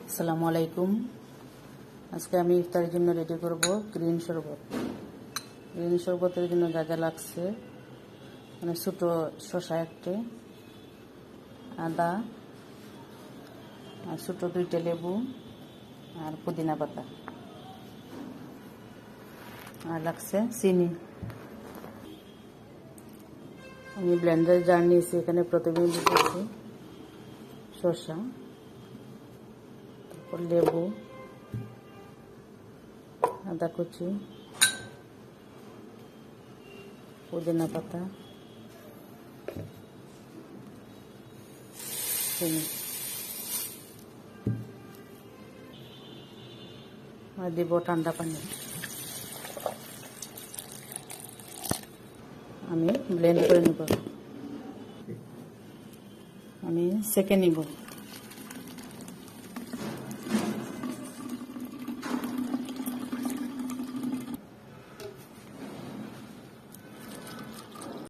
আসসালামু আলাইকুম। আজকে আমি ইফতারের জন্য রেডি করব গ্রিন শরবত। গ্রিন শরবতের জন্য যা যা লাগছে, মানে ছোটো শসা একটা, আদা, আর ছোটো 2টা লেবু, আর পুদিনা পাতা, আর লাগছে চিনি। আমি ব্লেন্ডার জার নিয়েছি, এখানে প্রথমে দিয়েছি শসা, তারপর লেবু, আদা কুচি, পুদিনা পাতা, চিনি, আর দিব ঠান্ডা পানি। আমি ব্লেন্ড করে নেব, আমি সেকে নিব।